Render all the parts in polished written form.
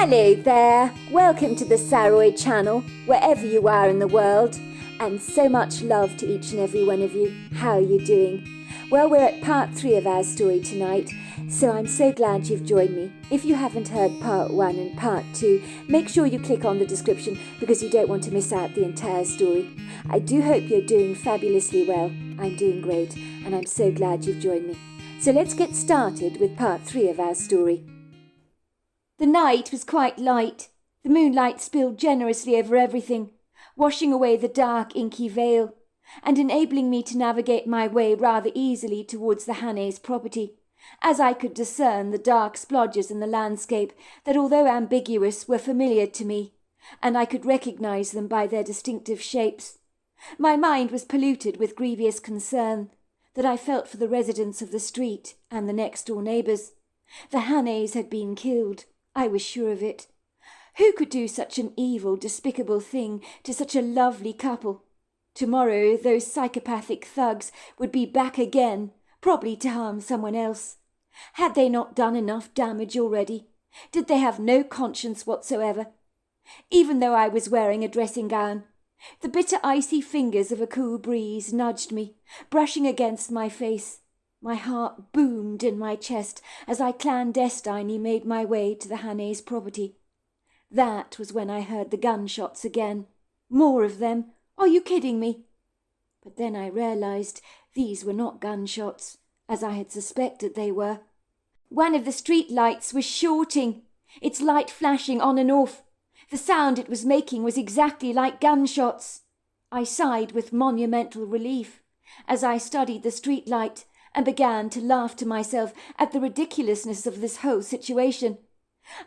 Hello there, welcome to the Saroy channel, wherever you are in the world, and so much love to each and every one of you. How are you doing? Well, we're at part 3 of our story tonight, so I'm so glad you've joined me. If you haven't heard part 1 and part 2, make sure you click on the description because you don't want to miss out the entire story. I do hope you're doing fabulously well. I'm doing great, and I'm so glad you've joined me. So let's get started with part 3 of our story. The night was quite light. The moonlight spilled generously over everything, washing away the dark, inky veil, and enabling me to navigate my way rather easily towards the Hanne's property, as I could discern the dark splodges in the landscape that, although ambiguous, were familiar to me, and I could recognise them by their distinctive shapes. My mind was polluted with grievous concern that I felt for the residents of the street and the next-door neighbours. The Hannes had been killed. I was sure of it. Who could do such an evil, despicable thing to such a lovely couple? Tomorrow those psychopathic thugs would be back again, probably to harm someone else. Had they not done enough damage already? Did they have no conscience whatsoever? Even though I was wearing a dressing gown, the bitter icy fingers of a cool breeze nudged me, brushing against my face. My heart boomed in my chest as I clandestinely made my way to the Hanne's property. That was when I heard the gunshots again. More of them. Are you kidding me? But then I realised these were not gunshots, as I had suspected they were. One of the street lights was shorting, its light flashing on and off. The sound it was making was exactly like gunshots. I sighed with monumental relief as I studied the street light and began to laugh to myself at the ridiculousness of this whole situation.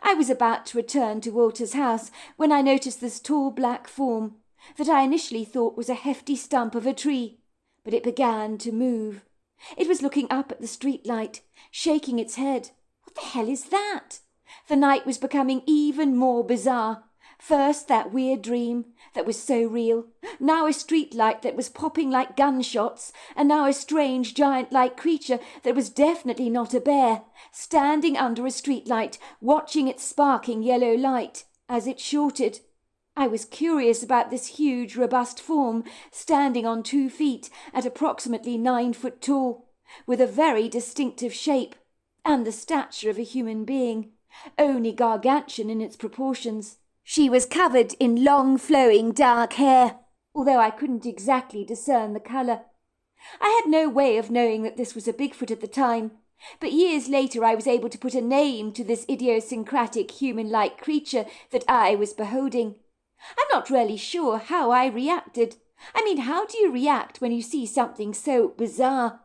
I was about to return to Walter's house when I noticed this tall black form that I initially thought was a hefty stump of a tree, but it began to move. It was looking up at the street light, shaking its head. What the hell is that? The night was becoming even more bizarre. First that weird dream that was so real, now a street light that was popping like gunshots, and now a strange giant-like creature that was definitely not a bear, standing under a street light, watching its sparking yellow light as it shorted. I was curious about this huge, robust form, standing on 2 feet at approximately 9 foot tall, with a very distinctive shape, and the stature of a human being, only gargantuan in its proportions. She was covered in long, flowing, dark hair, although I couldn't exactly discern the colour. I had no way of knowing that this was a Bigfoot at the time, but years later I was able to put a name to this idiosyncratic human-like creature that I was beholding. I'm not really sure how I reacted. How do you react when you see something so bizarre?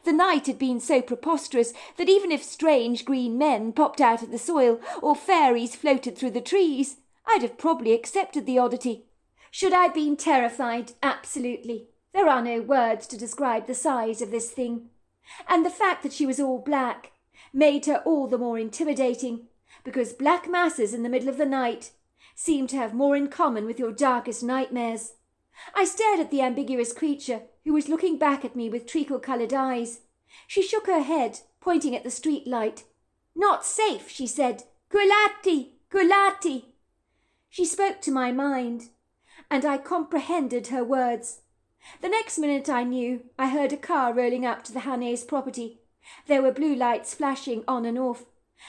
The night had been so preposterous that even if strange green men popped out of the soil or fairies floated through the trees, I'd have probably accepted the oddity. Should I have been terrified? Absolutely. There are no words to describe the size of this thing. And the fact that she was all black made her all the more intimidating, because black masses in the middle of the night seem to have more in common with your darkest nightmares. I stared at the ambiguous creature, who was looking back at me with treacle-coloured eyes. She shook her head, pointing at the street light. "Not safe," she said. "Kulati! Kulati!" She spoke to my mind, and I comprehended her words. The next minute I knew, I heard a car rolling up to the Hanne's property. There were blue lights flashing on and off,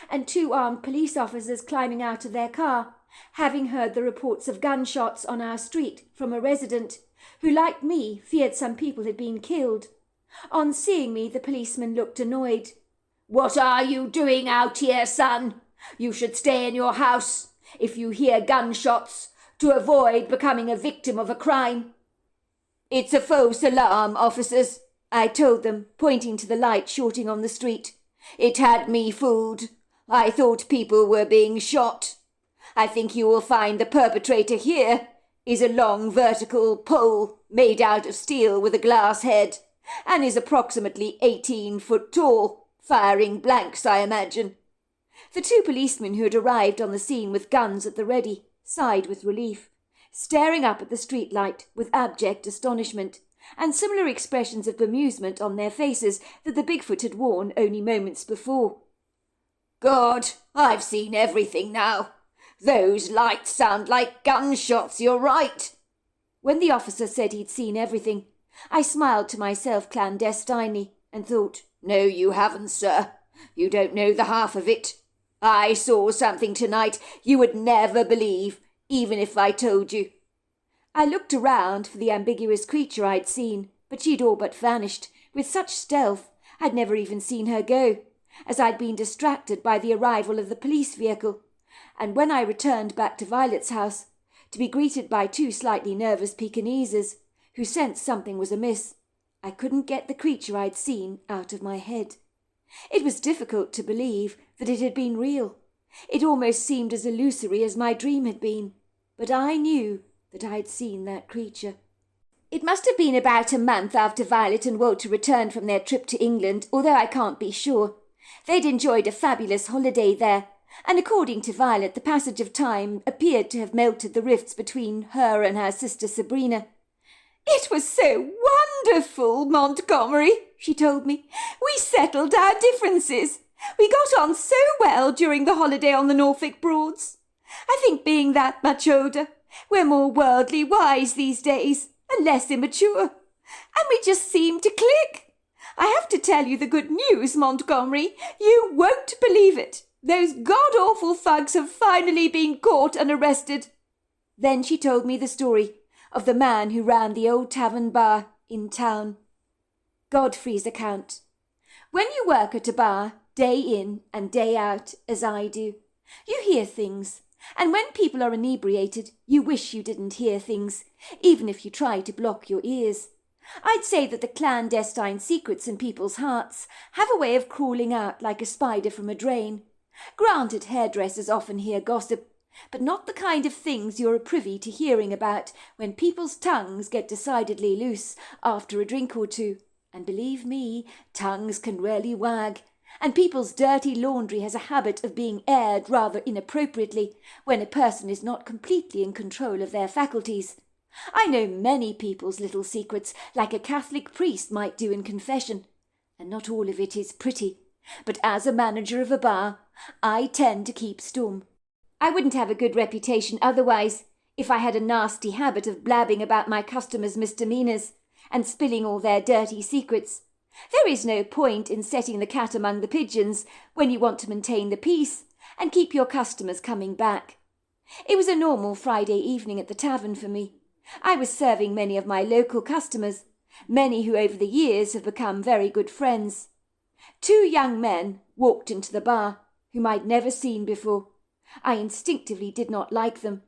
and 2 armed police officers climbing out of their car, having heard the reports of gunshots on our street from a resident who, like me, feared some people had been killed. On seeing me, the policeman looked annoyed. "What are you doing out here, son? You should stay in your house if you hear gunshots, to avoid becoming a victim of a crime." "It's a false alarm, officers," I told them, pointing to the light shorting on the street. "It had me fooled. I thought people were being shot. I think you will find the perpetrator here is a long vertical pole made out of steel with a glass head, and is approximately 18 foot tall, firing blanks, I imagine." The 2 policemen who had arrived on the scene with guns at the ready sighed with relief, staring up at the street light with abject astonishment, and similar expressions of bemusement on their faces that the Bigfoot had worn only moments before. "God, I've seen everything now. "Those lights sound like gunshots, you're right." When the officer said he'd seen everything, I smiled to myself clandestinely and thought, "No, you haven't, sir. You don't know the half of it. I saw something tonight you would never believe, even if I told you." I looked around for the ambiguous creature I'd seen, but she'd all but vanished, with such stealth I'd never even seen her go, as I'd been distracted by the arrival of the police vehicle, and when I returned back to Violet's house, to be greeted by two slightly nervous Pekineses, who sensed something was amiss, I couldn't get the creature I'd seen out of my head. It was difficult to believe that it had been real. It almost seemed as illusory as my dream had been, but I knew that I'd seen that creature. It must have been about a month after Violet and Walter returned from their trip to England, although I can't be sure. They'd enjoyed a fabulous holiday there, and according to Violet, the passage of time appeared to have melted the rifts between her and her sister Sabrina. "It was so wonderful, Montgomery," she told me. "We settled our differences. We got on so well during the holiday on the Norfolk Broads. I think being that much older, we're more worldly wise these days, and less immature, and we just seemed to click. I have to tell you the good news, Montgomery. You won't believe it. Those god-awful thugs have finally been caught and arrested." Then she told me the story of the man who ran the old tavern bar in town. Godfrey's account. When you work at a bar, day in and day out, as I do, you hear things, and when people are inebriated, you wish you didn't hear things, even if you try to block your ears. I'd say that the clandestine secrets in people's hearts have a way of crawling out like a spider from a drain. Granted, hairdressers often hear gossip, but not the kind of things you're privy to hearing about when people's tongues get decidedly loose after a drink or two. And believe me, tongues can really wag, and people's dirty laundry has a habit of being aired rather inappropriately when a person is not completely in control of their faculties. I know many people's little secrets, like a Catholic priest might do in confession, and not all of it is pretty, but as a manager of a bar, I tend to keep stum. I wouldn't have a good reputation otherwise, if I had a nasty habit of blabbing about my customers' misdemeanours and spilling all their dirty secrets. There is no point in setting the cat among the pigeons when you want to maintain the peace and keep your customers coming back. It was a normal Friday evening at the tavern for me. I was serving many of my local customers, many who over the years have become very good friends. Two young men walked into the bar, whom I'd never seen before. I instinctively did not like them.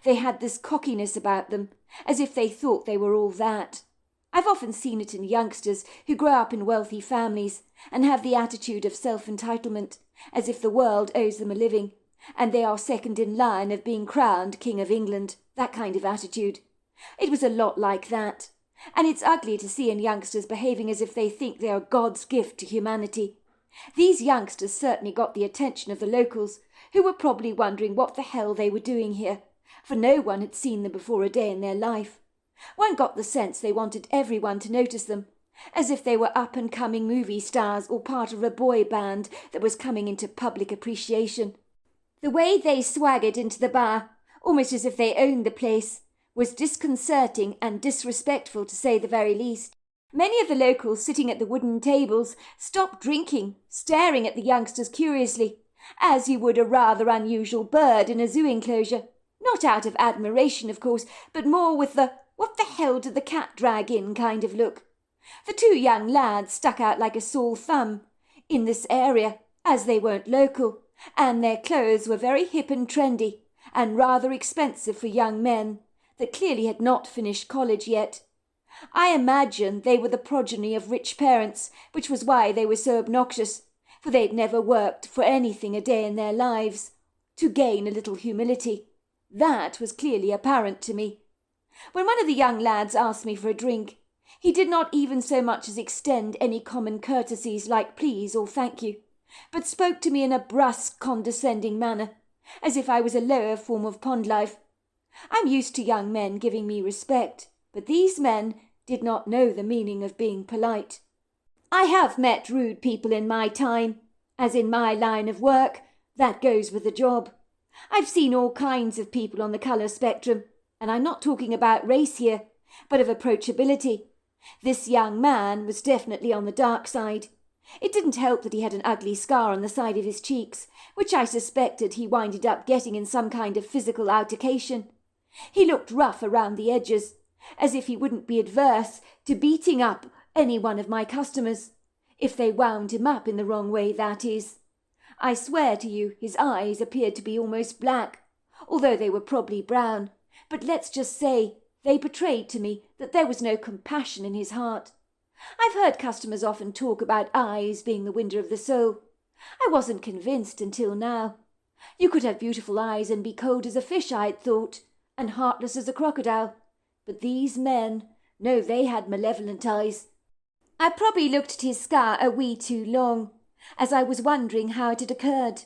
They had this cockiness about them, as if they thought they were all that. I've often seen it in youngsters who grow up in wealthy families and have the attitude of self-entitlement, as if the world owes them a living, and they are second in line of being crowned King of England, that kind of attitude. It was a lot like that, and it's ugly to see in youngsters behaving as if they think they are God's gift to humanity. These youngsters certainly got the attention of the locals, who were probably wondering what the hell they were doing here, for no one had seen them before a day in their life. One got the sense they wanted everyone to notice them, as if they were up-and-coming movie stars or part of a boy band that was coming into public appreciation. The way they swaggered into the bar, almost as if they owned the place, was disconcerting and disrespectful to say the very least. Many of the locals sitting at the wooden tables stopped drinking, staring at the youngsters curiously, as you would a rather unusual bird in a zoo enclosure. Not out of admiration, of course, but more with the "what the hell did the cat drag in" kind of look. The two young lads stuck out like a sore thumb in this area, as they weren't local, and their clothes were very hip and trendy, and rather expensive for young men that clearly had not finished college yet. I imagine they were the progeny of rich parents, which was why they were so obnoxious, for they'd never worked for anything a day in their lives. To gain a little humility, that was clearly apparent to me. When one of the young lads asked me for a drink, he did not even so much as extend any common courtesies like please or thank you, but spoke to me in a brusque, condescending manner, as if I was a lower form of pond life. I'm used to young men giving me respect, but these men did not know the meaning of being polite. I have met rude people in my time, as in my line of work, that goes with the job. I've seen all kinds of people on the colour spectrum, and I'm not talking about race here, but of approachability. This young man was definitely on the dark side. It didn't help that he had an ugly scar on the side of his cheeks, which I suspected he winded up getting in some kind of physical altercation. He looked rough around the edges, as if he wouldn't be adverse to beating up any one of my customers, if they wound him up in the wrong way, that is. I swear to you his eyes appeared to be almost black, although they were probably brown, but let's just say they betrayed to me that there was no compassion in his heart. I've heard customers often talk about eyes being the window of the soul. I wasn't convinced until now. You could have beautiful eyes and be cold as a fish, I'd thought, and heartless as a crocodile. But these men, no, they had malevolent eyes. I probably looked at his scar a wee too long, as I was wondering how it had occurred,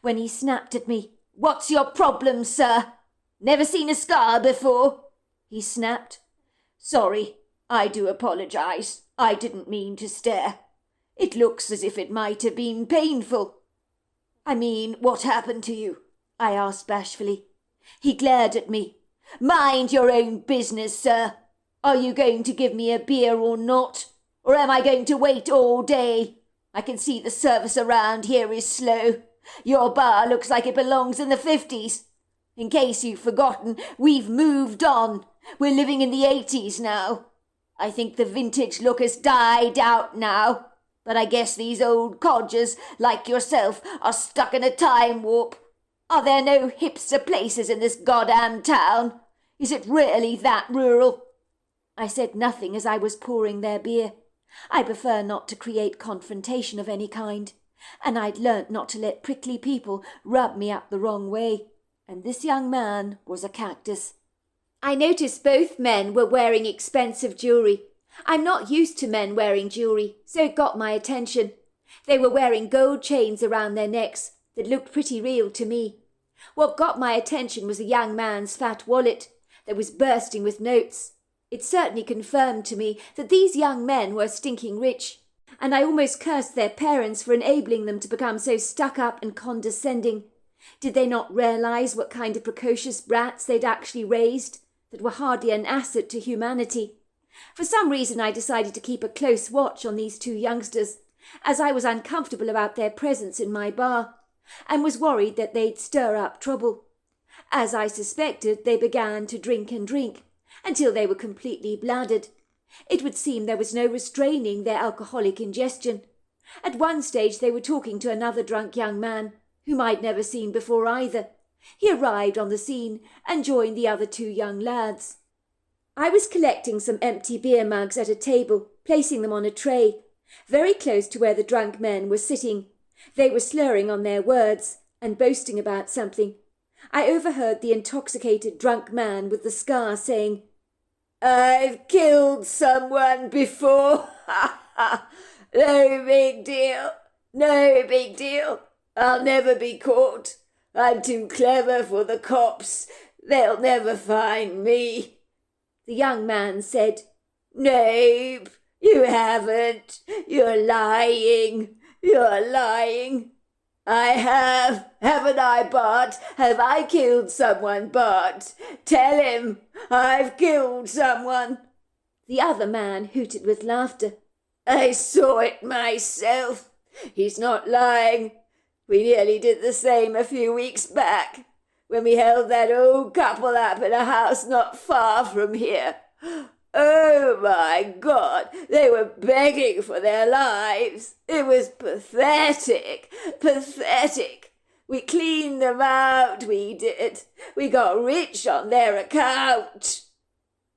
when he snapped at me. "What's your problem, sir? Never seen a scar before?" he snapped. "Sorry, I do apologise. I didn't mean to stare. It looks as if it might have been painful." "I mean, what happened to you?" I asked bashfully. He glared at me. "Mind your own business, sir. Are you going to give me a beer or not? Or am I going to wait all day? I can see the service around here is slow. Your bar looks like it belongs in the 50s. In case you've forgotten, we've moved on. We're living in the 80s now. I think the vintage look has died out now. But I guess these old codgers, like yourself, are stuck in a time warp. Are there no hipster places in this goddamn town? Is it really that rural?" I said nothing as I was pouring their beer. I prefer not to create confrontation of any kind, and I'd learnt not to let prickly people rub me up the wrong way, and this young man was a cactus. I noticed both men were wearing expensive jewellery. I'm not used to men wearing jewellery, so it got my attention. They were wearing gold chains around their necks that looked pretty real to me. What got my attention was a young man's fat wallet that was bursting with notes. It certainly confirmed to me that these young men were stinking rich, and I almost cursed their parents for enabling them to become so stuck up and condescending. Did they not realise what kind of precocious brats they'd actually raised, that were hardly an asset to humanity? For some reason I decided to keep a close watch on these two youngsters, as I was uncomfortable about their presence in my bar, and was worried that they'd stir up trouble. As I suspected, they began to drink and drink, until they were completely bladdered. It would seem there was no restraining their alcoholic ingestion. At one stage they were talking to another drunk young man, whom I'd never seen before either. He arrived on the scene and joined the other two young lads. I was collecting some empty beer mugs at a table, placing them on a tray, very close to where the drunk men were sitting. They were slurring on their words and boasting about something. I overheard the intoxicated drunk man with the scar saying, "I've killed someone before. Ha ha! No big deal. No big deal. I'll never be caught. I'm too clever for the cops. They'll never find me." The young man said, "Nope, you haven't. You're lying. You're lying." "I have, haven't I, Bart? Have I killed someone, Bart? Tell him I've killed someone." The other man hooted with laughter. "I saw it myself. He's not lying. We nearly did the same a few weeks back, when we held that old couple up in a house not far from here. Oh, my God, they were begging for their lives. It was pathetic, pathetic. We cleaned them out, we did. We got rich on their account."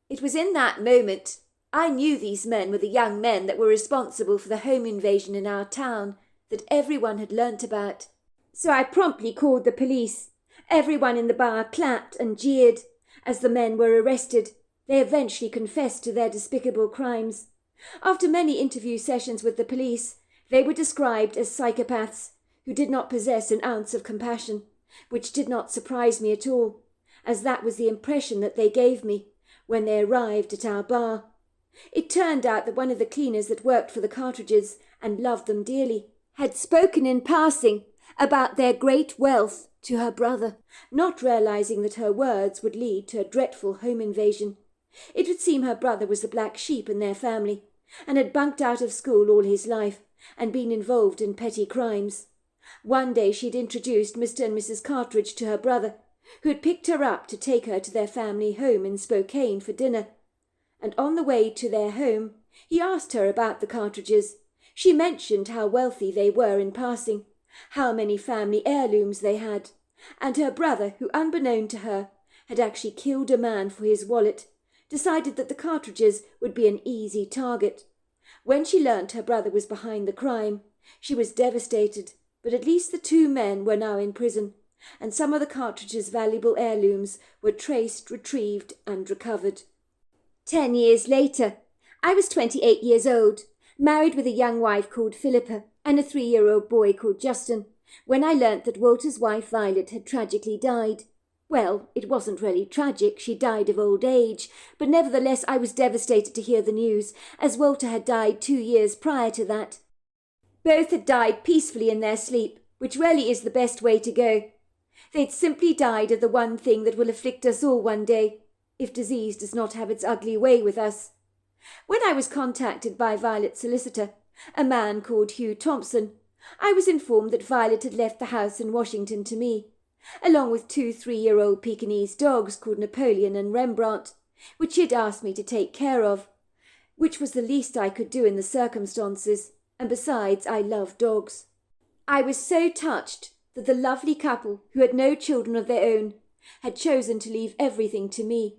It was in that moment I knew these men were the young men that were responsible for the home invasion in our town that everyone had learnt about. So I promptly called the police. Everyone in the bar clapped and jeered as the men were arrested. They eventually confessed to their despicable crimes. After many interview sessions with the police, they were described as psychopaths who did not possess an ounce of compassion, which did not surprise me at all, as that was the impression that they gave me when they arrived at our bar. It turned out that one of the cleaners that worked for the Cartridges and loved them dearly had spoken in passing about their great wealth to her brother, not realizing that her words would lead to a dreadful home invasion. It would seem her brother was the black sheep in their family, and had bunked out of school all his life, and been involved in petty crimes. One day she'd introduced Mr. and Mrs. Cartridge to her brother, who had picked her up to take her to their family home in Spokane for dinner. And on the way to their home, he asked her about the Cartridges. She mentioned how wealthy they were in passing, how many family heirlooms they had, and her brother, who unbeknown to her, had actually killed a man for his wallet, decided that the Cartridges would be an easy target. When she learnt her brother was behind the crime, she was devastated, but at least the two men were now in prison, and some of the Cartridges' valuable heirlooms were traced, retrieved, and recovered. 10 years later, I was 28 years old, married with a young wife called Philippa and a 3-year-old boy called Justin, when I learnt that Walter's wife Violet had tragically died. Well, it wasn't really tragic, she died of old age, but nevertheless I was devastated to hear the news, as Walter had died 2 years prior to that. Both had died peacefully in their sleep, which really is the best way to go. They'd simply died of the one thing that will afflict us all one day, if disease does not have its ugly way with us. When I was contacted by Violet's solicitor, a man called Hugh Thompson, I was informed that Violet had left the house in Washington to me, along with 2 3-year-old Pekingese dogs called Napoleon and Rembrandt, which she had asked me to take care of, which was the least I could do in the circumstances, and besides I love dogs. I was so touched that the lovely couple, who had no children of their own, had chosen to leave everything to me.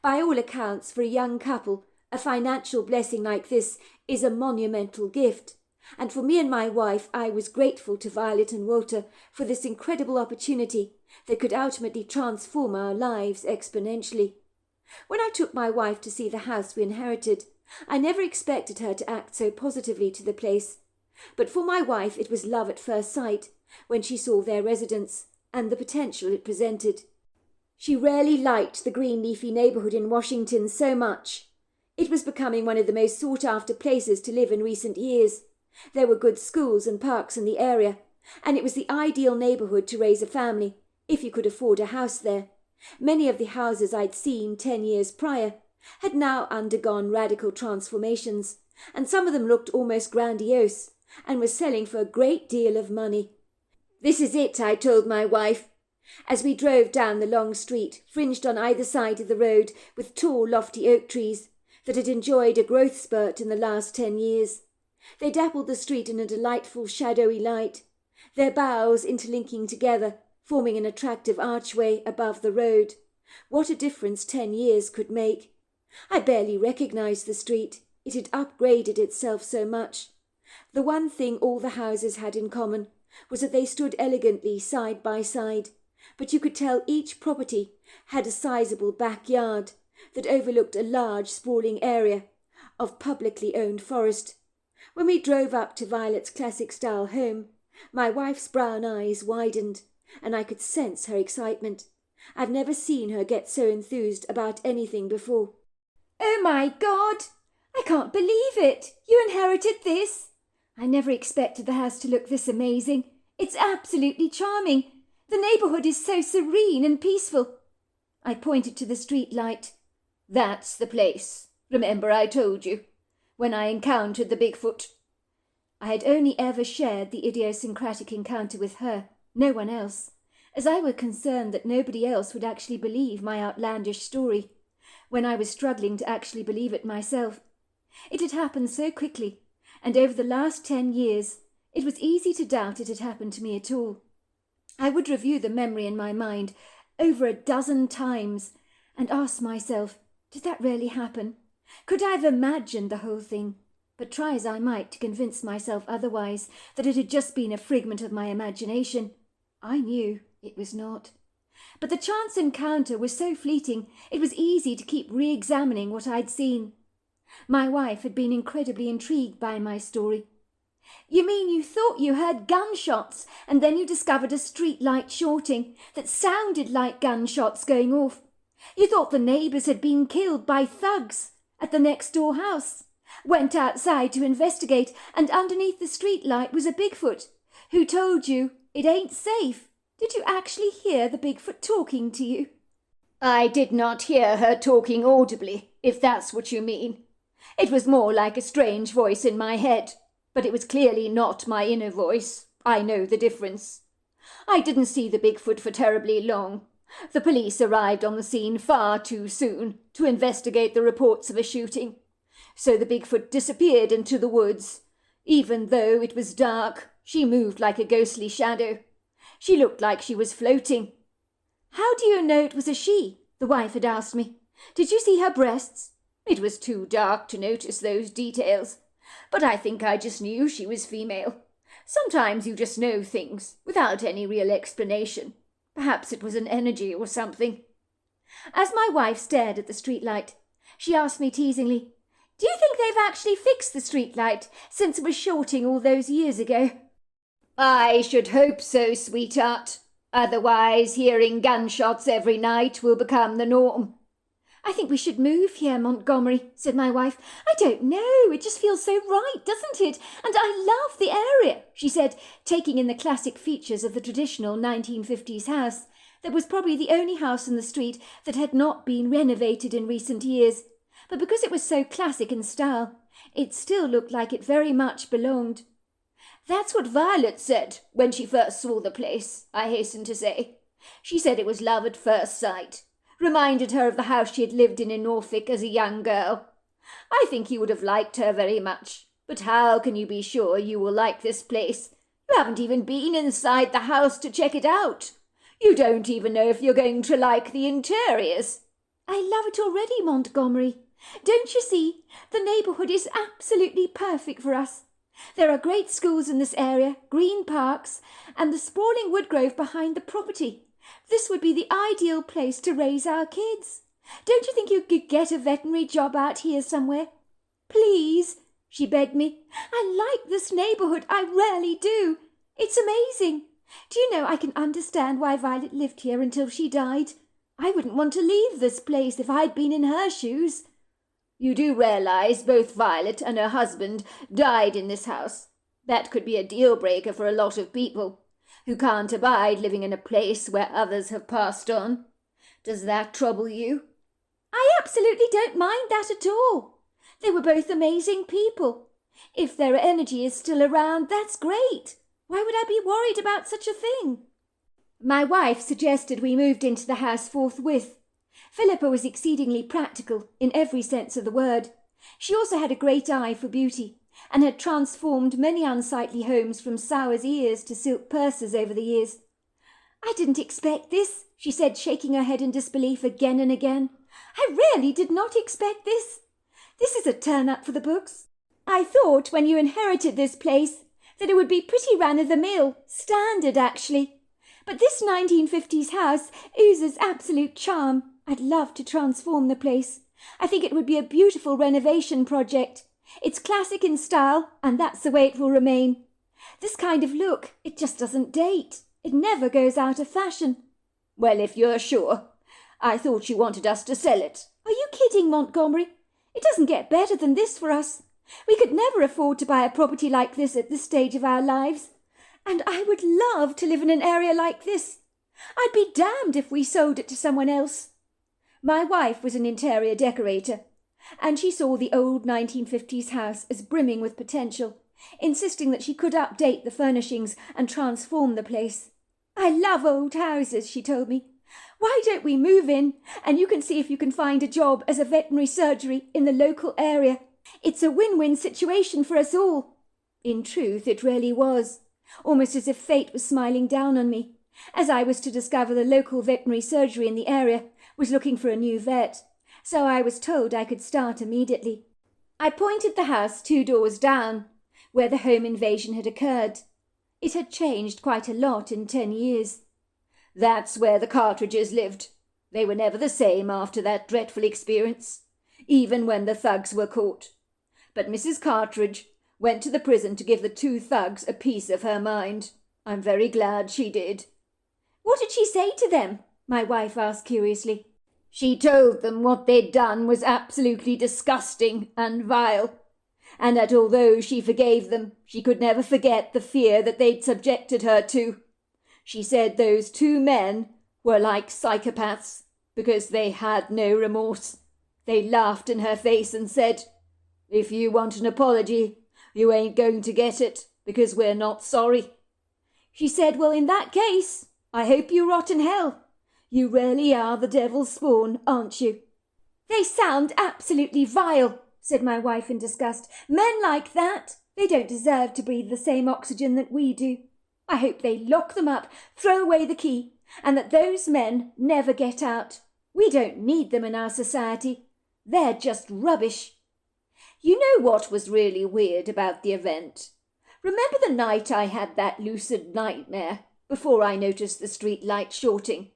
By all accounts, for a young couple, a financial blessing like this is a monumental gift, and for me and my wife I was grateful to Violet and Walter for this incredible opportunity that could ultimately transform our lives exponentially. When I took my wife to see the house we inherited, I never expected her to act so positively to the place, but for my wife it was love at first sight when she saw their residence and the potential it presented. She rarely liked the green leafy neighbourhood in Washington so much. It was becoming one of the most sought-after places to live in recent years. There were good schools and parks in the area, and it was the ideal neighbourhood to raise a family, if you could afford a house there. Many of the houses I'd seen 10 years prior had now undergone radical transformations, and some of them looked almost grandiose, and were selling for a great deal of money. "This is it," I told my wife, as we drove down the long street, fringed on either side of the road with tall, lofty oak trees that had enjoyed a growth spurt in the last 10 years. They dappled the street in a delightful shadowy light, their boughs interlinking together, forming an attractive archway above the road. What a difference 10 years could make! I barely recognized the street. It had upgraded itself so much. The one thing all the houses had in common was that they stood elegantly side by side, but you could tell each property had a sizable backyard that overlooked a large sprawling area of publicly owned forest. When we drove up to Violet's classic-style home, my wife's brown eyes widened, and I could sense her excitement. I've never seen her get so enthused about anything before. "Oh my God! I can't believe it! You inherited this! I never expected the house to look this amazing. It's absolutely charming. The neighbourhood is so serene and peaceful." I pointed to the street light. "That's the place. Remember I told you, when I encountered the Bigfoot." I had only ever shared the idiosyncratic encounter with her, no one else, as I was concerned that nobody else would actually believe my outlandish story, when I was struggling to actually believe it myself. It had happened so quickly, and over the last 10 years, it was easy to doubt it had happened to me at all. I would review the memory in my mind over a dozen times and ask myself, did that really happen? Could I have imagined the whole thing? But try as I might to convince myself otherwise, that it had just been a figment of my imagination, I knew it was not. But the chance encounter was so fleeting, it was easy to keep re-examining what I'd seen. My wife had been incredibly intrigued by my story. "You mean you thought you heard gunshots, and then you discovered a street light shorting that sounded like gunshots going off? You thought the neighbours had been killed by thugs at the next door house, went outside to investigate, and underneath the street light was a Bigfoot who told you it ain't safe. Did you actually hear the Bigfoot talking to you? I did not hear her talking audibly, if that's what you mean. It was more like a strange voice in my head, but it was clearly not my inner voice. I know the difference. I didn't see the Bigfoot for terribly long. The police arrived on the scene far too soon to investigate the reports of a shooting. So the Bigfoot disappeared into the woods. Even though it was dark, she moved like a ghostly shadow. She looked like she was floating. How do you know it was a she? The wife had asked me. Did you see her breasts? It was too dark to notice those details, but I think I just knew she was female. Sometimes you just know things without any real explanation. Perhaps it was an energy or something. As my wife stared at the streetlight, she asked me teasingly, "Do you think they've actually fixed the streetlight since it was shorting all those years ago?" "I should hope so, sweetheart. Otherwise, hearing gunshots every night will become the norm." "I think we should move here, Montgomery," said my wife. "I don't know, it just feels so right, doesn't it? And I love the area," she said, taking in the classic features of the traditional 1950s house that was probably the only house in the street that had not been renovated in recent years. But because it was so classic in style, it still looked like it very much belonged. "That's what Violet said when she first saw the place," I hastened to say. "She said it was love at first sight. Reminded her of the house she had lived in Norfolk as a young girl. I think you would have liked her very much, but how can you be sure you will like this place? You haven't even been inside the house to check it out. You don't even know if you're going to like the interiors." "I love it already, Montgomery. Don't you see? The neighbourhood is absolutely perfect for us. There are great schools in this area, green parks, and the sprawling wood grove behind the property. This would be the ideal place to raise our kids. Don't you think you could get a veterinary job out here somewhere? Please," she begged me. "I like this neighbourhood, I really do. It's amazing. Do you know, I can understand why Violet lived here until she died. I wouldn't want to leave this place if I'd been in her shoes." "You do realize both Violet and her husband died in this house? That could be a deal-breaker for a lot of people who can't abide living in a place where others have passed on. Does that trouble you?" "I absolutely don't mind that at all. They were both amazing people. If their energy is still around, that's great. Why would I be worried about such a thing?" My wife suggested we moved into the house forthwith. Philippa was exceedingly practical in every sense of the word. She also had a great eye for beauty, and had transformed many unsightly homes from sowars' ears to silk purses over the years. "I didn't expect this," she said, shaking her head in disbelief again and again. "I really did not expect this. This is a turn-up for the books. I thought when you inherited this place that it would be pretty run-of-the-mill, standard actually. But this 1950s house oozes absolute charm. I'd love to transform the place. I think it would be a beautiful renovation project. It's classic in style, and that's the way it will remain. This kind of look, it just doesn't date. It never goes out of fashion." "Well, if you're sure. I thought you wanted us to sell it." "Are you kidding, Montgomery? It doesn't get better than this for us. We could never afford to buy a property like this at this stage of our lives. And I would love to live in an area like this. I'd be damned if we sold it to someone else." My wife was an interior decorator, and she saw the old 1950s house as brimming with potential, insisting that she could update the furnishings and transform the place. "I love old houses," she told me. "Why don't we move in, and you can see if you can find a job as a veterinary surgery in the local area? It's a win-win situation for us all." In truth, it really was, almost as if fate was smiling down on me, as I was to discover the local veterinary surgery in the area was looking for a new vet, so I was told I could start immediately. I pointed the house 2 doors down, where the home invasion had occurred. It had changed quite a lot in 10 years. "That's where the Cartridges lived. They were never the same after that dreadful experience, even when the thugs were caught. But Mrs. Cartridge went to the prison to give the 2 thugs a piece of her mind. I'm very glad she did." "What did she say to them?" my wife asked curiously. "She told them what they'd done was absolutely disgusting and vile, and that although she forgave them, she could never forget the fear that they'd subjected her to. She said those two men were like psychopaths because they had no remorse. They laughed in her face and said, "If you want an apology, you ain't going to get it because we're not sorry." She said, "Well, in that case, I hope you rot in hell. You really are the devil's spawn, aren't you?" "They sound absolutely vile," said my wife in disgust. "Men like that, they don't deserve to breathe the same oxygen that we do. I hope they lock them up, throw away the key, and that those men never get out. We don't need them in our society. They're just rubbish." You know what was really weird about the event? Remember the night I had that lucid nightmare before I noticed the street light shorting?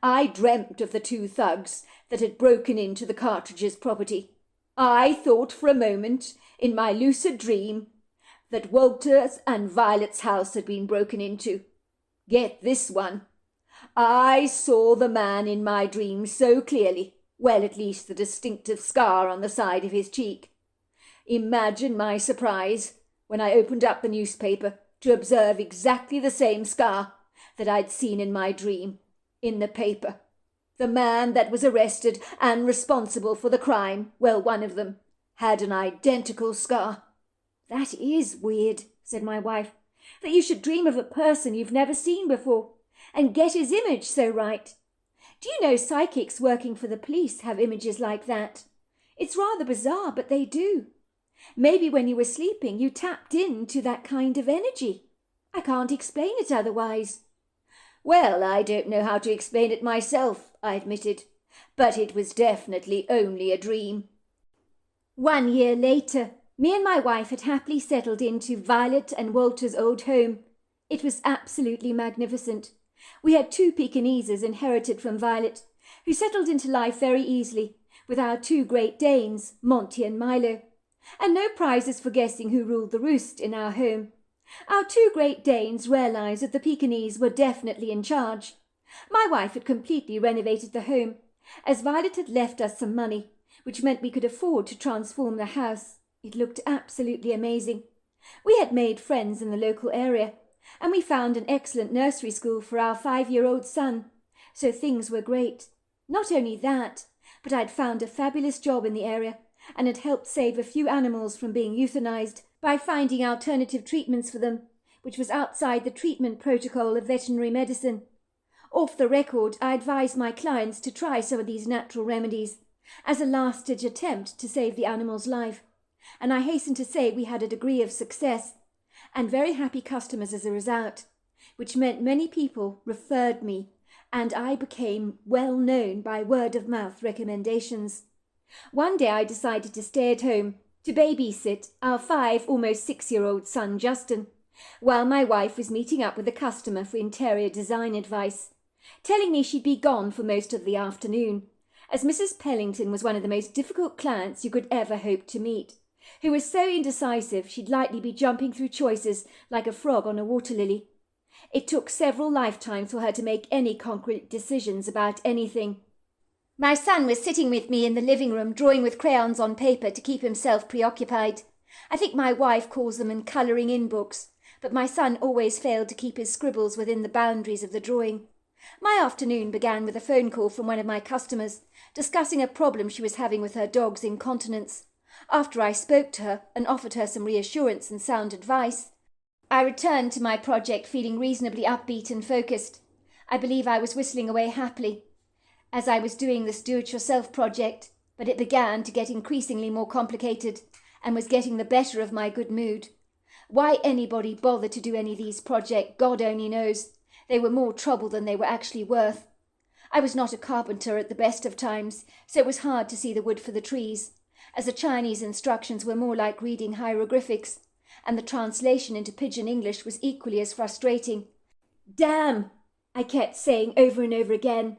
I dreamt of the two thugs that had broken into the Prt3's property. I thought for a moment, in my lucid dream, that Walter's and Violet's house had been broken into. Get this one. I saw the man in my dream so clearly, well, at least the distinctive scar on the side of his cheek. Imagine my surprise when I opened up the newspaper to observe exactly the same scar that I'd seen in my dream in the paper. The man that was arrested and responsible for the crime, well, one of them, had an identical scar. "That is weird," said my wife, "that you should dream of a person you've never seen before and get his image so right. Do you know psychics working for the police have images like that? It's rather bizarre, but they do. Maybe when you were sleeping you tapped into that kind of energy. I can't explain it otherwise." "Well, I don't know how to explain it myself," I admitted, "but it was definitely only a dream." 1 year later, me and my wife had happily settled into Violet and Walter's old home. It was absolutely magnificent. We had 2 Pekingeses inherited from Violet, who settled into life very easily, with our 2 Great Danes, Monty and Milo, and no prizes for guessing who ruled the roost in our home. Our 2 Great Danes realised that the Pekingese were definitely in charge. My wife had completely renovated the home, as Violet had left us some money, which meant we could afford to transform the house. It looked absolutely amazing. We had made friends in the local area, and we found an excellent nursery school for our 5-year-old son, so things were great. Not only that, but I'd found a fabulous job in the area and had helped save a few animals from being euthanized by finding alternative treatments for them, which was outside the treatment protocol of veterinary medicine. Off the record, I advised my clients to try some of these natural remedies as a last-ditch attempt to save the animal's life, and I hasten to say we had a degree of success and very happy customers as a result, which meant many people referred me and I became well known by word-of-mouth recommendations. One day I decided to stay at home to babysit our 5, almost 6-year-old son Justin, while my wife was meeting up with a customer for interior design advice, telling me she'd be gone for most of the afternoon, as Mrs. Pellington was one of the most difficult clients you could ever hope to meet, who was so indecisive she'd likely be jumping through choices like a frog on a water lily. It took several lifetimes for her to make any concrete decisions about anything. My son was sitting with me in the living room drawing with crayons on paper to keep himself preoccupied. I think my wife calls them in colouring in books, but my son always failed to keep his scribbles within the boundaries of the drawing. My afternoon began with a phone call from one of my customers, discussing a problem she was having with her dog's incontinence. After I spoke to her and offered her some reassurance and sound advice, I returned to my project feeling reasonably upbeat and focused. I believe I was whistling away happily as I was doing this do-it-yourself project, but it began to get increasingly more complicated and was getting the better of my good mood. Why anybody bothered to do any of these projects, God only knows. They were more trouble than they were actually worth. I was not a carpenter at the best of times, so it was hard to see the wood for the trees, as the Chinese instructions were more like reading hieroglyphics, and the translation into pidgin English was equally as frustrating. "Damn!" I kept saying over and over again,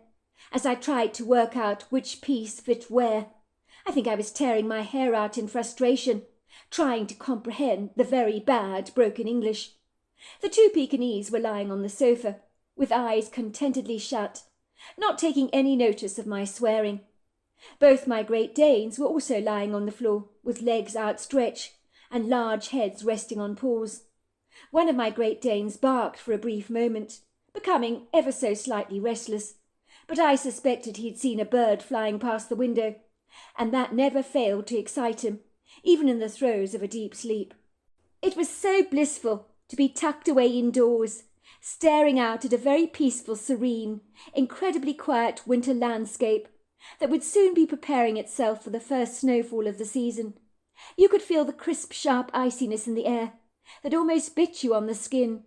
as I tried to work out which piece fit where. I think I was tearing my hair out in frustration, trying to comprehend the very bad broken English. The 2 Pekingese were lying on the sofa, with eyes contentedly shut, not taking any notice of my swearing. Both my Great Danes were also lying on the floor, with legs outstretched and large heads resting on paws. One of my Great Danes barked for a brief moment, becoming ever so slightly restless, but I suspected he'd seen a bird flying past the window, and that never failed to excite him, even in the throes of a deep sleep. It was so blissful to be tucked away indoors, staring out at a very peaceful, serene, incredibly quiet winter landscape that would soon be preparing itself for the first snowfall of the season. You could feel the crisp, sharp iciness in the air that almost bit you on the skin.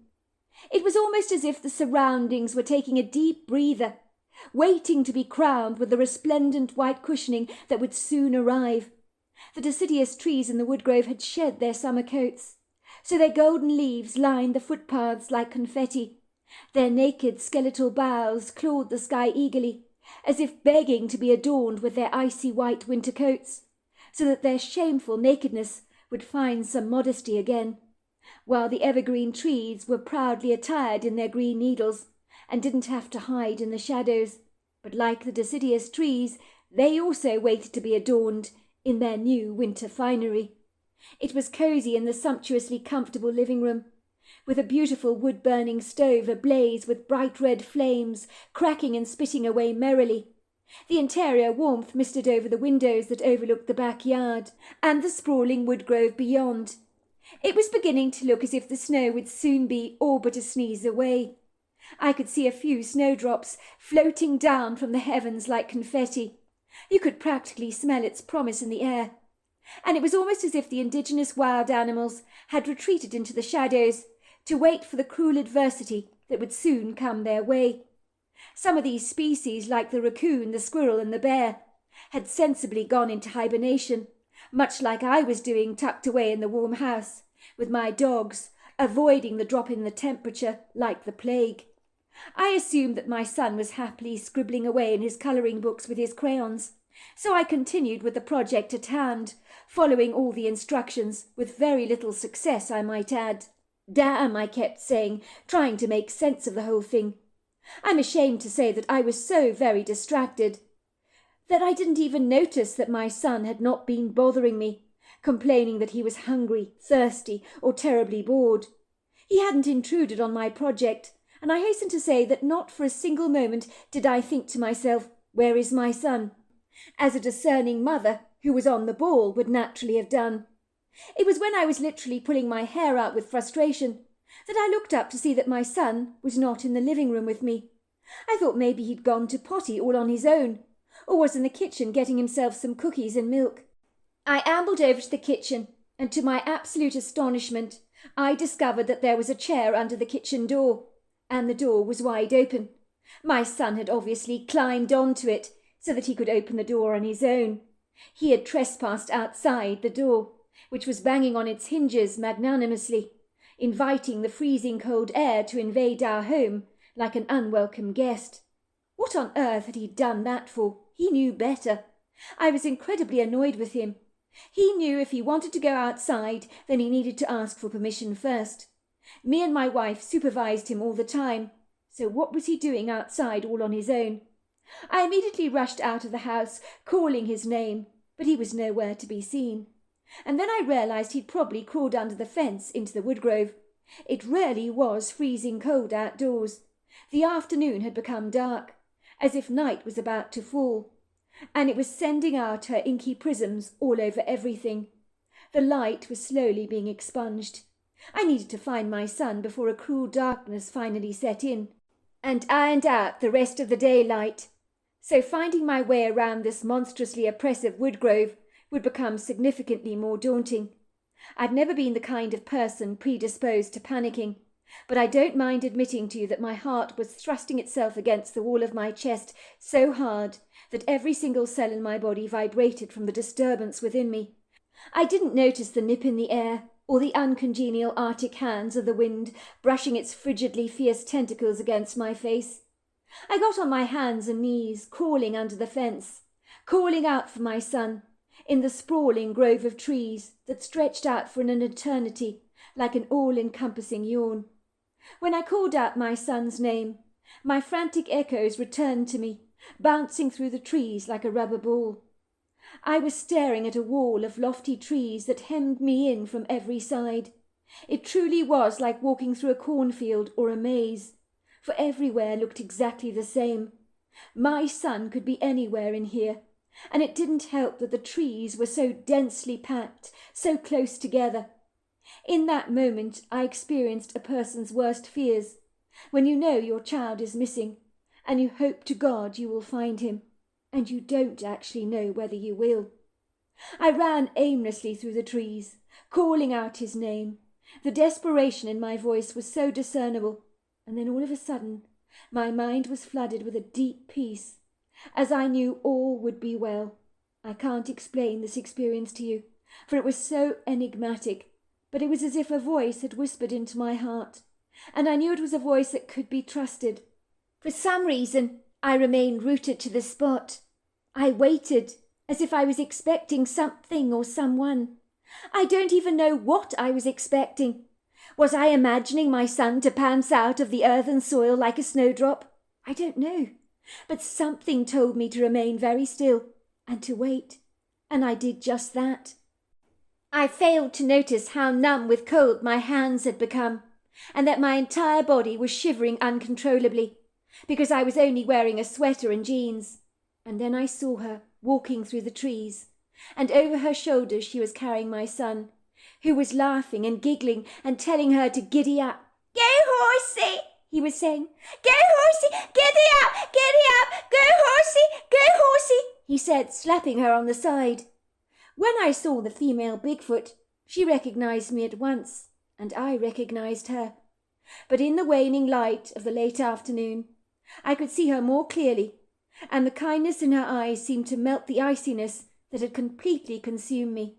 It was almost as if the surroundings were taking a deep breather, waiting to be crowned with the resplendent white cushioning that would soon arrive. The deciduous trees in the woodgrove had shed their summer coats, so their golden leaves lined the footpaths like confetti. Their naked skeletal boughs clawed the sky eagerly, as if begging to be adorned with their icy white winter coats, so that their shameful nakedness would find some modesty again, while the evergreen trees were proudly attired in their green needles, and didn't have to hide in the shadows, but like the deciduous trees, they also waited to be adorned in their new winter finery. It was cosy in the sumptuously comfortable living room, with a beautiful wood-burning stove ablaze with bright red flames, cracking and spitting away merrily. The interior warmth misted over the windows that overlooked the backyard and the sprawling woodgrove beyond. It was beginning to look as if the snow would soon be all but a sneeze away. I could see a few snowdrops floating down from the heavens like confetti. You could practically smell its promise in the air, and it was almost as if the indigenous wild animals had retreated into the shadows to wait for the cruel adversity that would soon come their way. Some of these species, like the raccoon, the squirrel, and the bear, had sensibly gone into hibernation, much like I was doing tucked away in the warm house, with my dogs, avoiding the drop in the temperature like the plague. I assumed that my son was happily scribbling away in his colouring books with his crayons, so I continued with the project at hand, following all the instructions, with very little success, I might add. Damn, I kept saying, trying to make sense of the whole thing. I'm ashamed to say that I was so very distracted that I didn't even notice that my son had not been bothering me, complaining that he was hungry, thirsty, or terribly bored. He hadn't intruded on my project, and I hasten to say that not for a single moment did I think to myself, "Where is my son?" as a discerning mother who was on the ball would naturally have done. It was when I was literally pulling my hair out with frustration that I looked up to see that my son was not in the living room with me. I thought maybe he'd gone to potty all on his own, or was in the kitchen getting himself some cookies and milk. I ambled over to the kitchen, and to my absolute astonishment, I discovered that there was a chair under the kitchen door, and the door was wide open. My son had obviously climbed onto it so that he could open the door on his own. He had trespassed outside the door, which was banging on its hinges magnanimously, inviting the freezing cold air to invade our home like an unwelcome guest. What on earth had he done that for? He knew better. I was incredibly annoyed with him. He knew if he wanted to go outside, then he needed to ask for permission first. Me and my wife supervised him all the time, so what was he doing outside all on his own? I immediately rushed out of the house, calling his name, but he was nowhere to be seen. And then I realised he'd probably crawled under the fence into the woodgrove. It really was freezing cold outdoors. The afternoon had become dark, as if night was about to fall, and it was sending out her inky prisms all over everything. The light was slowly being expunged. I needed to find my son before a cruel darkness finally set in, and ironed out the rest of the daylight. So finding my way around this monstrously oppressive woodgrove would become significantly more daunting. I've never been the kind of person predisposed to panicking, but I don't mind admitting to you that my heart was thrusting itself against the wall of my chest so hard that every single cell in my body vibrated from the disturbance within me. I didn't notice the nip in the air, or the uncongenial Arctic hands of the wind brushing its frigidly fierce tentacles against my face. I got on my hands and knees, crawling under the fence, calling out for my son, in the sprawling grove of trees that stretched out for an eternity like an all-encompassing yawn. When I called out my son's name, my frantic echoes returned to me, bouncing through the trees like a rubber ball. I was staring at a wall of lofty trees that hemmed me in from every side. It truly was like walking through a cornfield or a maze. for everywhere looked exactly the same. My son could be anywhere in here, and it didn't help that the trees were so densely packed, so close together. In that moment I experienced a person's worst fears, when you know your child is missing, and you hope to God you will find him, and you don't actually know whether you will. I ran aimlessly through the trees, calling out his name. The desperation in my voice was so discernible, and then all of a sudden my mind was flooded with a deep peace, as I knew all would be well. I can't explain this experience to you, for it was so enigmatic, but it was as if a voice had whispered into my heart, and I knew it was a voice that could be trusted. For some reason, I remained rooted to the spot. I waited, as if I was expecting something or someone. I don't even know what I was expecting. Was I imagining my son to pounce out of the earthen soil like a snowdrop? I don't know, but something told me to remain very still and to wait, and I did just that. I failed to notice how numb with cold my hands had become, and that my entire body was shivering uncontrollably, because I was only wearing a sweater and jeans. And then I saw her walking through the trees, and over her shoulders she was carrying my son, who was laughing and giggling and telling her to giddy up. "Go, horsey," he was saying. "Go, horsey, giddy up, go, horsey," he said, slapping her on the side. When I saw the female Bigfoot, she recognized me at once, and I recognized her. But in the waning light of the late afternoon, I could see her more clearly, and the kindness in her eyes seemed to melt the iciness that had completely consumed me.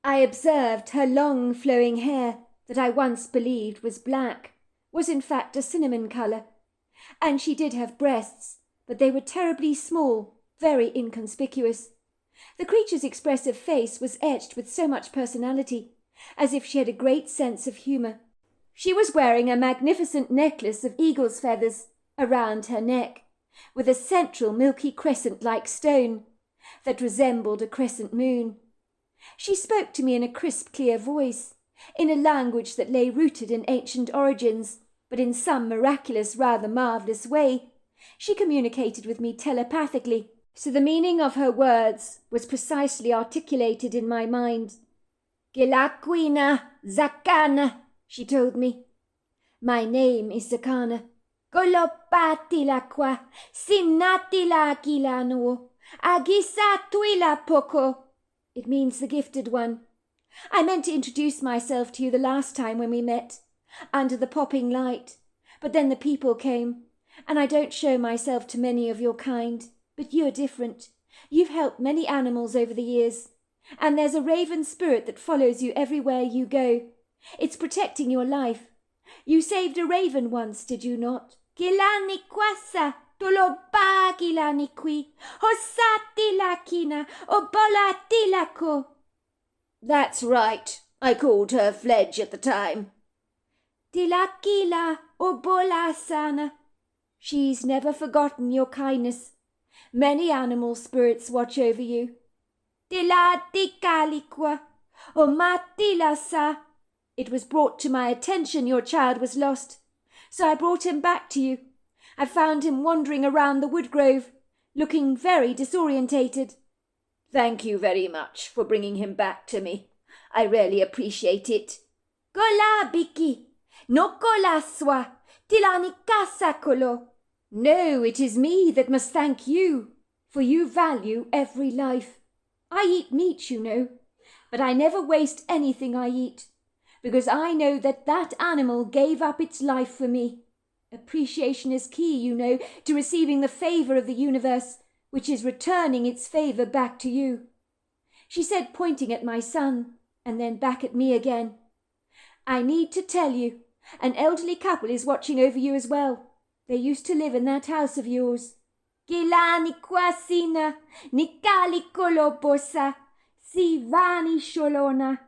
I observed her long flowing hair, that I once believed was black, was in fact a cinnamon colour, and she did have breasts, but they were terribly small, very inconspicuous. The creature's expressive face was etched with so much personality, as if she had a great sense of humour. She was wearing a magnificent necklace of eagle's feathers around her neck, with a central milky crescent-like stone that resembled a crescent moon. She spoke to me in a crisp, clear voice, in a language that lay rooted in ancient origins, but in some miraculous, rather marvellous way. She communicated with me telepathically, so the meaning of her words was precisely articulated in my mind. "Gilaquina Zakana," she told me. "My name is Zakana. Golopati laqua, sinati la kilano, agisatui la poco." It means the gifted one. I meant to introduce myself to you the last time when we met, under the popping light, but then the people came, and I don't show myself to many of your kind. But you're different. You've helped many animals over the years, and there's a raven spirit that follows you everywhere you go. It's protecting your life. You saved a raven once, did you not? "Kilani quassa, toloba kilani qui, hosati lakina, obolati lako." That's right. I called her Fledge at the time. "Tilakila obola sana." She's never forgotten your kindness. Many animal spirits watch over you. "Tilatikalikwa, omatilasa." It was brought to my attention your child was lost, so I brought him back to you. I found him wandering around the wood grove, looking very disorientated. Thank you very much for bringing him back to me. I really appreciate it. "Gola biki, no gola swa, tilanikasa kolo." No, it is me that must thank you, for you value every life. I eat meat, you know, but I never waste anything I eat, because I know that that animal gave up its life for me. Appreciation is key, you know, to receiving the favour of the universe, which is returning its favour back to you. She said, pointing at my son, and then back at me again. I need to tell you, an elderly couple is watching over you as well. They used to live in that house of yours. "Gilani quasina, nikali kolobosa, sivani sholona."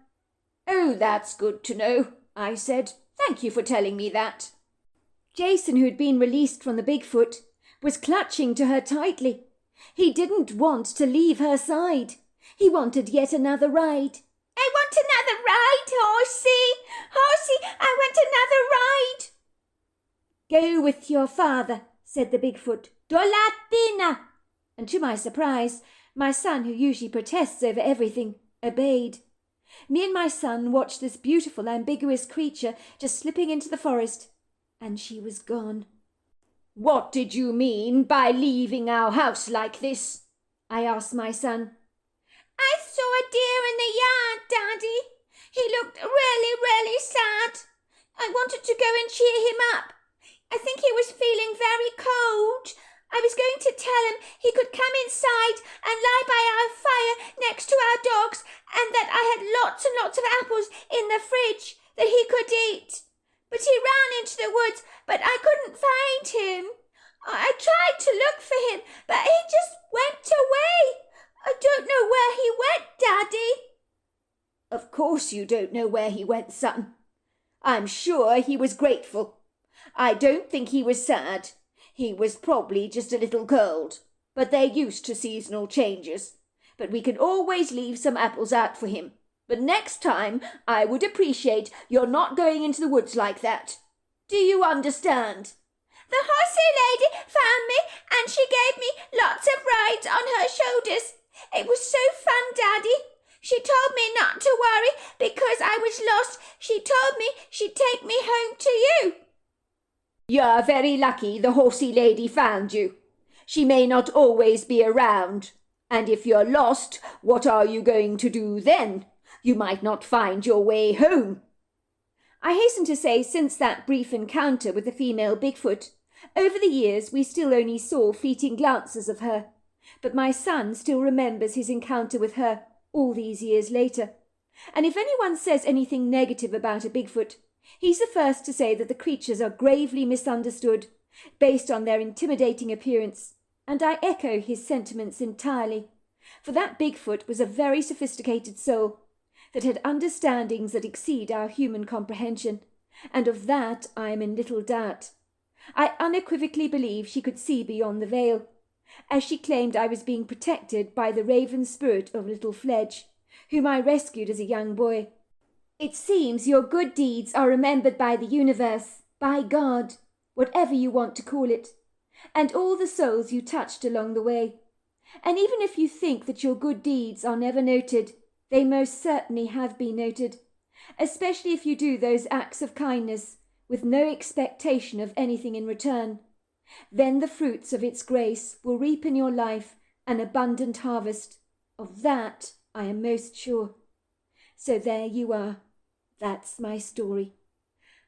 Oh, that's good to know, I said. Thank you for telling me that. Jason, who had been released from the Bigfoot, was clutching to her tightly. He didn't want to leave her side. He wanted yet another ride. "I want another ride, horsey! Horsey, I want another ride!" "Go with your father," said the Bigfoot. "Dolatina!" And to my surprise, my son, who usually protests over everything, obeyed. Me and my son watched this beautiful, ambiguous creature just slipping into the forest, and she was gone. "What did you mean by leaving our house like this?" I asked my son. "I saw a deer in the yard, Daddy. He looked really, really sad. I wanted to go and cheer him up. I think he was feeling very cold. I was going to tell him he could come inside and lie by our fire next to our dogs, and that I had lots and lots of apples in the fridge that he could eat. But he ran into the woods, but I couldn't find him. I tried to look for him, but he just went away. I don't know where he went, Daddy." "Of course you don't know where he went, son. I'm sure he was grateful. I don't think he was sad. He was probably just a little cold, but they're used to seasonal changes. But we can always leave some apples out for him. But next time I would appreciate your not going into the woods like that. Do you understand?" "The horsey lady found me, and she gave me lots of rides on her shoulders. It was so fun, Daddy. She told me not to worry because I was lost. She told me she'd take me home to you." "You're very lucky the horsey lady found you. She may not always be around. And if you're lost, what are you going to do then? You might not find your way home." I hasten to say, since that brief encounter with the female Bigfoot, over the years we still only saw fleeting glances of her. But my son still remembers his encounter with her all these years later. And if anyone says anything negative about a Bigfoot, he's the first to say that the creatures are gravely misunderstood, based on their intimidating appearance, and I echo his sentiments entirely. For that Bigfoot was a very sophisticated soul, that had understandings that exceed our human comprehension, and of that I am in little doubt. I unequivocally believe she could see beyond the veil, as she claimed I was being protected by the raven spirit of little Fledge, whom I rescued as a young boy. "It seems your good deeds are remembered by the universe, by God, whatever you want to call it, and all the souls you touched along the way. And even if you think that your good deeds are never noted, they most certainly have been noted, especially if you do those acts of kindness with no expectation of anything in return. Then the fruits of its grace will reap in your life an abundant harvest. Of that I am most sure. So there you are. That's my story."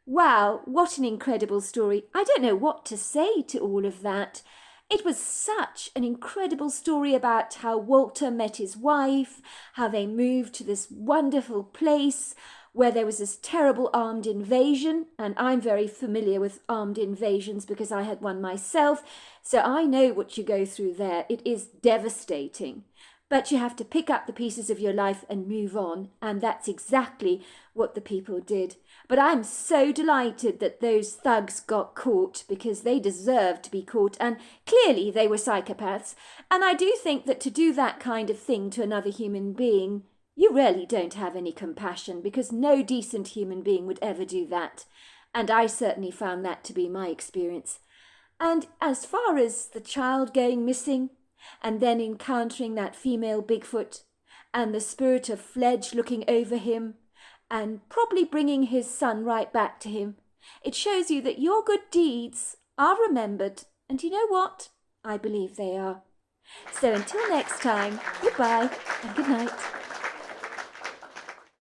Wow, what an incredible story. I don't know what to say to all of that. It was such an incredible story about how Walter met his wife, how they moved to this wonderful place where there was this terrible armed invasion, and I'm very familiar with armed invasions because I had one myself, so I know what you go through there. It is devastating. But you have to pick up the pieces of your life and move on, and that's exactly what the people did. But I'm so delighted that those thugs got caught, because they deserved to be caught, and clearly they were psychopaths. And I do think that to do that kind of thing to another human being, you really don't have any compassion, because no decent human being would ever do that. And I certainly found that to be my experience. And as far as the child going missing, and then encountering that female Bigfoot, and the spirit of Fledge looking over him, and probably bringing his son right back to him, it shows you that your good deeds are remembered, and you know what? I believe they are. So until next time, goodbye and good night.